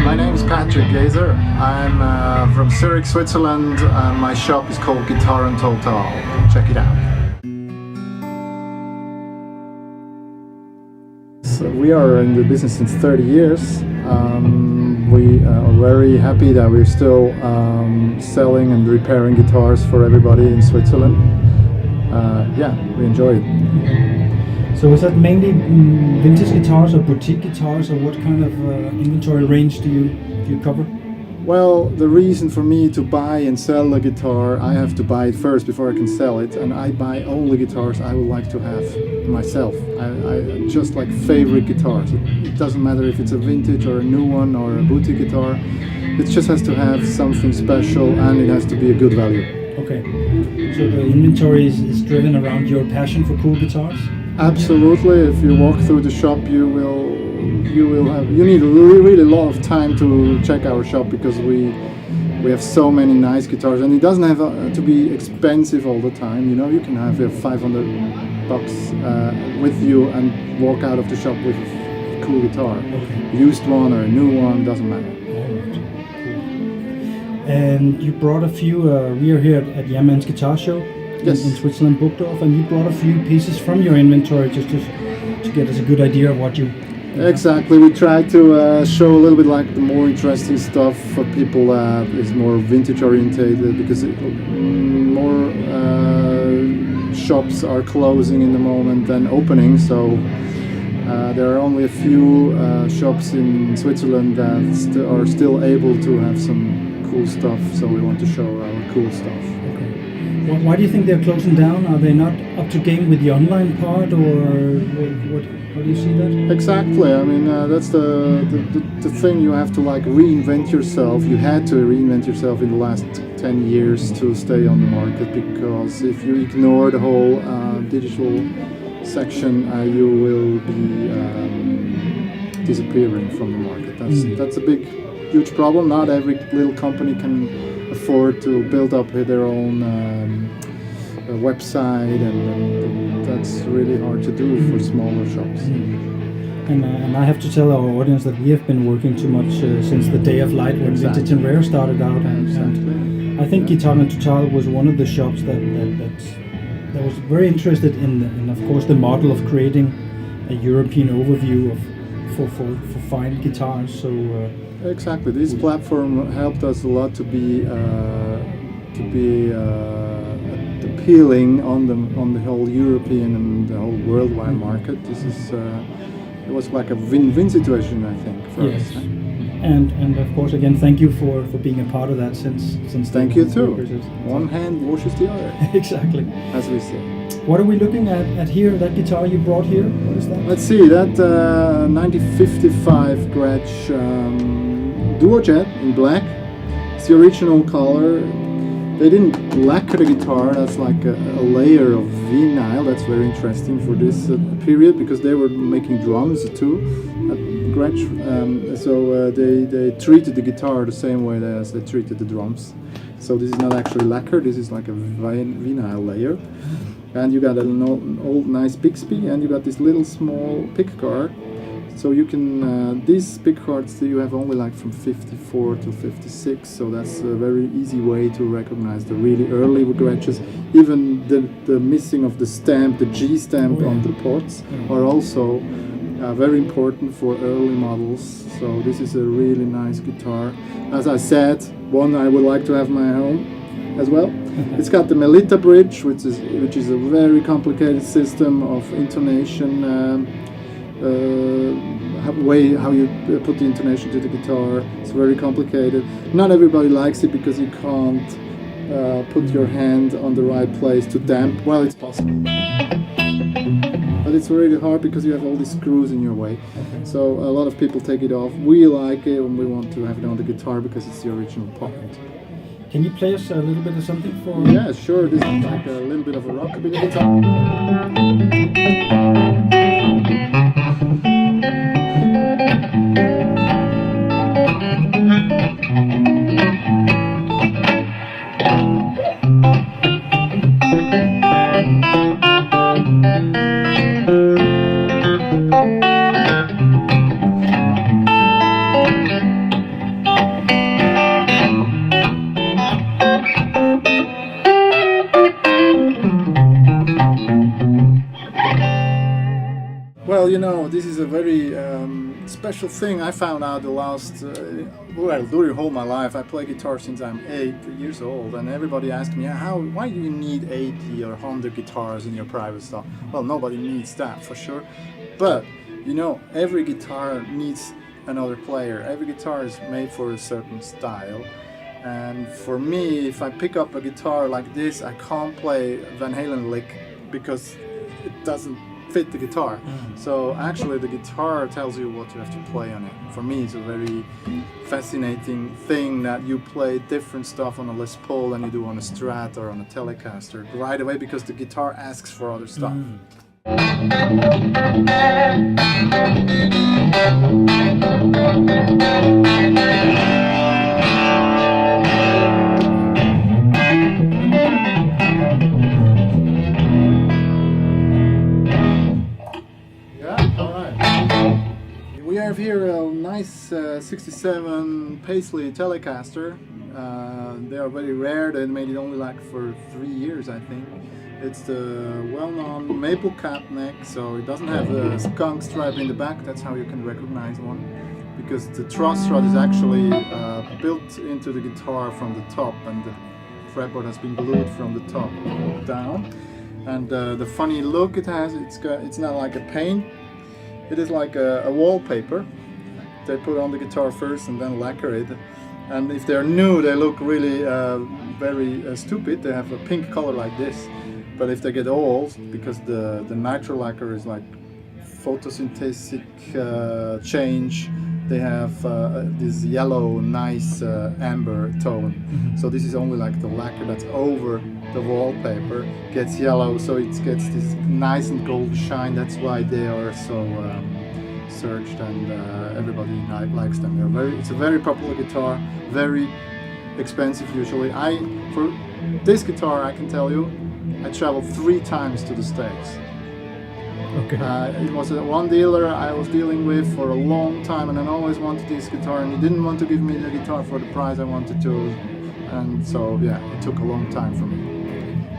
My name is Patrick Geser. I'm from Zürich, Switzerland, and my shop is called Gitarren Total. Check it out. So we are in the business since 30 years. We are very happy that we're still selling and repairing guitars for everybody in Switzerland. Yeah, we enjoy it. So is that mainly vintage guitars or boutique guitars, or what kind of inventory range do you cover? Well, the reason for me to buy and sell a guitar, I have to buy it first before I can sell it, and I buy only guitars I would like to have myself. I just like favorite guitars. It doesn't matter if it's a vintage or a new one or a boutique guitar. It just has to have something special and it has to be a good value. Okay, so the inventory is driven around your passion for cool guitars? Absolutely. If you walk through the shop, you need really a lot of time to check our shop, because we have so many nice guitars, and it doesn't have to be expensive all the time. You know, you can have $500 with you and walk out of the shop with a cool guitar. Okay. Used one or a new one, doesn't matter. And you brought a few, we are here at Yeahman's guitar show. Yes. In Switzerland, Burgdorf, and you brought a few pieces from your inventory just to get us a good idea of what you... Exactly, we try to show a little bit like the more interesting stuff for people that is more vintage orientated, because more shops are closing in the moment than opening, so there are only a few shops in Switzerland that are still able to have some cool stuff, so we want to show our cool stuff. Why do you think they're closing down? Are they not up to game with the online part, or how do you see that? Exactly. I mean, that's the thing. You have to like reinvent yourself. You had to reinvent yourself in the last 10 years to stay on the market, because if you ignore the whole digital section, you will be disappearing from the market. That's a huge problem. Not every little company can afford to build up their own website, and that's really hard to do for smaller shops. And I have to tell our audience that we have been working too much since the day of light when Vintage and Rare started out, and I think Gitarren Total was one of the shops that was very interested in of course the model of creating a European overview for fine guitars. So exactly, this platform helped us a lot to be appealing on the whole European and the whole worldwide market. This is it was like a win-win situation, I think, for us. And of course, again, thank you for being a part of that since. Thank you too. One hand washes the other. Exactly. As we say. What are we looking at here? That guitar you brought here? What is that? Let's see. That 1955 Gretsch Duo Jet in black. It's the original color. They didn't lacquer the guitar. That's like a layer of vinyl. That's very interesting for this period, because they were making drums too at Gretsch. So they treated the guitar the same way as they treated the drums. So this is not actually lacquer. This is like a vinyl layer. And you got an old nice Bixby, and you got this little small pickguard. So you can, these pickguards you have only like from 54 to 56, so that's a very easy way to recognize the really early Gretches. Even the missing of the stamp, the G stamp on the pots, are also very important for early models. So this is a really nice guitar. As I said, one I would like to have my own as well. It's got the Melita bridge, which is a very complicated system of intonation, how you put the intonation to the guitar. It's very complicated. Not everybody likes it because you can't put your hand on the right place to damp. Well, it's possible, but it's really hard because you have all these screws in your way. So a lot of people take it off. We like it, and we want to have it on the guitar because it's the original pocket. Can you play us a little bit of something for... Yeah, sure. This is like a little bit of a rockabilly guitar. this is a very special thing I found out the last, well, during all my life. I play guitar since I'm 8 years old, and everybody asks me, why do you need 80 or 100 guitars in your private stuff? Well, nobody needs that for sure, but you know, every guitar needs another player. Every guitar is made for a certain style. And for me, if I pick up a guitar like this, I can't play Van Halen lick because it doesn't fit the guitar. So actually the guitar tells you what you have to play on it. For me, it's a very fascinating thing that you play different stuff on a Les Paul than you do on a Strat or on a Telecaster right away, because the guitar asks for other stuff. We have here a nice 67 Paisley Telecaster. They are very rare. They made it only like for 3 years, I think. It's the well-known maple cap neck, so it doesn't have a skunk stripe in the back. That's how you can recognize one, because the truss rod is actually built into the guitar from the top, and the fretboard has been glued from the top down. And the funny look it has, it's not like a paint. It is like a wallpaper. They put on the guitar first and then lacquer it. And if they're new, they look really very stupid. They have a pink color like this. But if they get old, because the nitro lacquer is like photosynthetic change, they have this yellow, nice amber tone. So this is only like the lacquer that's over the wallpaper gets yellow, so it gets this nice and gold shine. That's why they are so searched, and everybody likes them. It's a very popular guitar, very expensive usually. For this guitar, I can tell you, I traveled 3 times to the States. Okay. It was one dealer I was dealing with for a long time, and I always wanted this guitar, and he didn't want to give me the guitar for the price I wanted to, and so yeah, it took a long time for me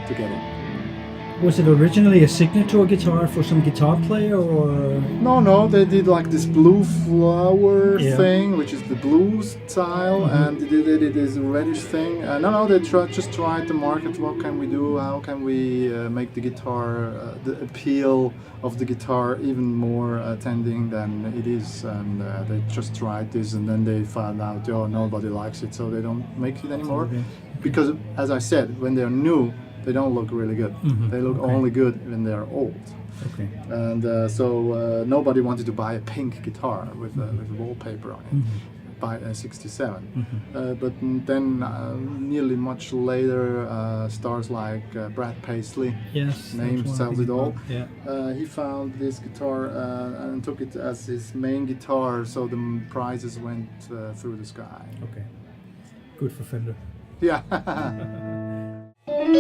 to get it. Was it originally a signature guitar for some guitar player, or? No, they did like this blue flower thing, which is the blues style, and they did it as a reddish thing. They just tried to market. What can we do? How can we make the guitar, the appeal of the guitar even more attending than it is? And they just tried this, and then they found out, nobody likes it, so they don't make it anymore. Because, as I said, when they're new, they don't look really good. They look only good when they're old. Okay. And so nobody wanted to buy a pink guitar with wallpaper on it. Buy a 67. But then nearly much later, stars like Brad Paisley, name tells it all. He found this guitar and took it as his main guitar, so the prices went through the sky. Okay. Good for Fender. Yeah. And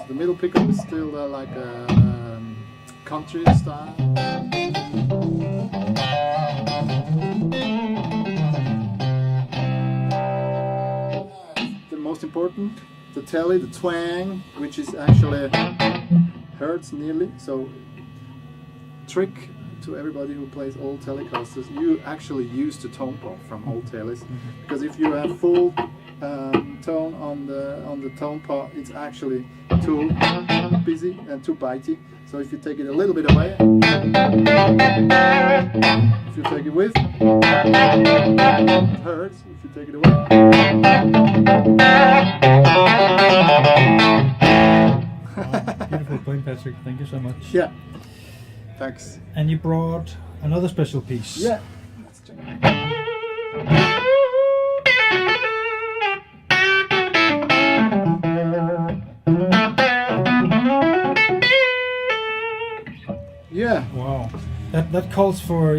the middle pickup is still like a country style. The most important, the Tele, the twang, which is actually hertz nearly. So trick to everybody who plays old Telecasters, you actually use the tone pot from old Teles, because if you have full tone on the tone pot, it's actually too busy and too bitey. So if you take it a little bit away, if you take it with, it hurts. If you take it away, beautiful point, Patrick. Thank you so much. Yeah. Thanks. And you brought another special piece. Yeah. Let's check it out. Yeah. Wow. That calls for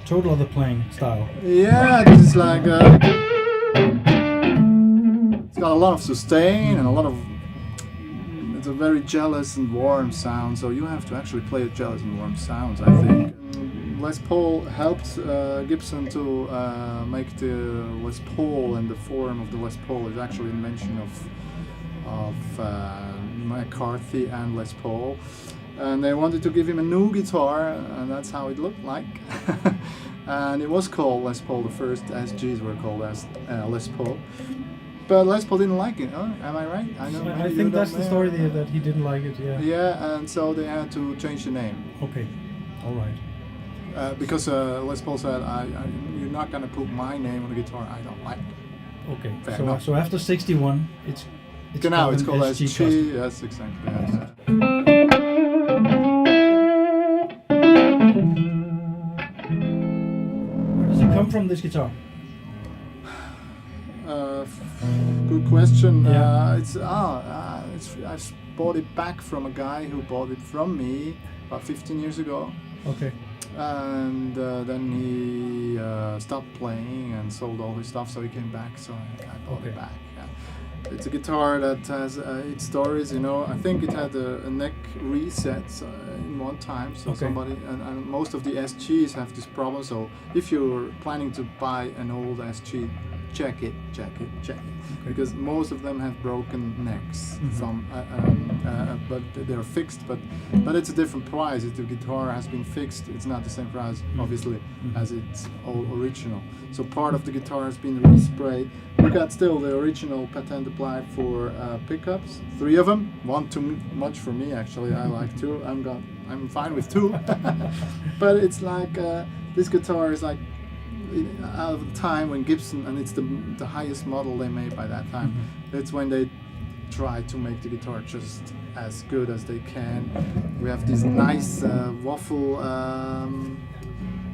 total other playing style. Yeah, this is like it's got a lot of sustain and a lot of. It's a very jealous and warm sound, so you have to actually play a jealous and warm sounds, I think. Les Paul helped Gibson to make the Les Paul, and the form of the Les Paul is actually an invention of McCarthy and Les Paul. And they wanted to give him a new guitar, and that's how it looked like. And it was called Les Paul. The first SGs were called as Les Paul. But Les Paul didn't like it, huh? Am I right? I know. I think that's the story there, that he didn't like it, yeah. Yeah, and so they had to change the name. Okay, all right. Because Les Paul said, you're not going to put my name on the guitar, I don't like it. Okay, Fair so after 61, it's now it's called SG SG. Custom. Yes, exactly. Yes. Where does it come from, this guitar? Good question. Yeah. I bought it back from a guy who bought it from me about 15 years ago. Okay. And then he stopped playing and sold all his stuff, so he came back. So I bought it back. Yeah. It's a guitar that has its stories. You know, I think it had a neck reset in one time. So somebody and most of the SGs have this problem. So if you're planning to buy an old SG, check it, because most of them have broken necks. Some, but they're fixed. But it's a different price. If the guitar has been fixed, it's not the same price, obviously, as its original. So part of the guitar has been resprayed. We got still the original patent applied for pickups. 3 of them. 1 too much for me, actually. I like 2. I'm fine with 2. But it's like this guitar is like, out of the time when Gibson, and it's the highest model they made by that time, it's when they try to make the guitar just as good as they can. We have these nice waffle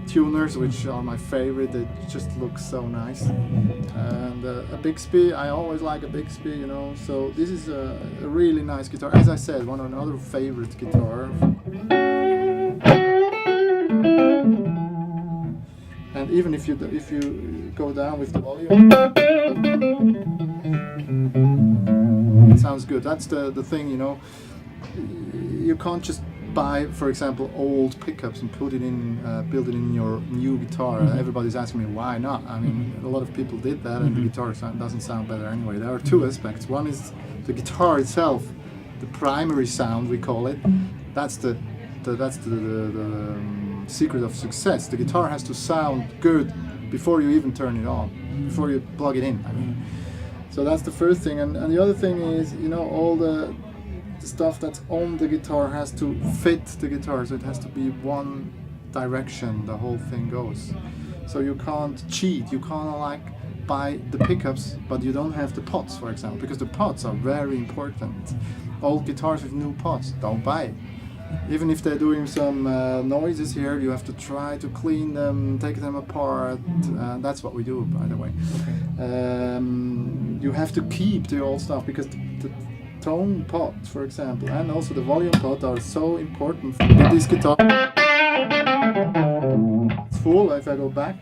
tuners, which are my favorite. They just look so nice. And a Bixby, I always like a Bixby, you know. So this is a really nice guitar. As I said, one of another favorite guitar. And even if you go down with the volume, it sounds good. That's the thing, you know. You can't just buy, for example, old pickups and put it in, build it in your new guitar. Everybody's asking me why not. I mean, a lot of people did that, and the guitar doesn't sound better anyway. There are 2 aspects. One is the guitar itself, the primary sound we call it. That's the secret of success. The guitar has to sound good before you even turn it on, before you plug it in. I mean, so that's the first thing. And the other thing is, you know, all the stuff that's on the guitar has to fit the guitar, so it has to be one direction the whole thing goes. So you can't cheat. You can't like buy the pickups, but you don't have the pots, for example, because the pots are very important. Old guitars with new pots, don't buy it. Even if they're doing some noises here, you have to try to clean them, take them apart. That's what we do, by the way. You have to keep the old stuff, because the tone pot, for example, and also the volume pot are so important for this guitar. It's full. If I go back,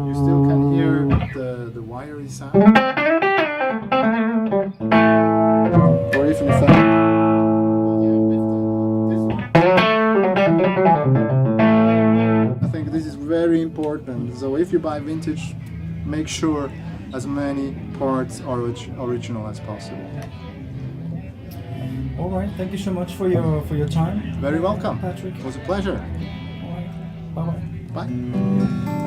you still can hear the wiry sound. Or even if I think this is very important. So if you buy vintage, make sure as many parts are original as possible. All right, thank you so much for your time. Very welcome, Patrick. It was a pleasure. All right, bye-bye. Bye.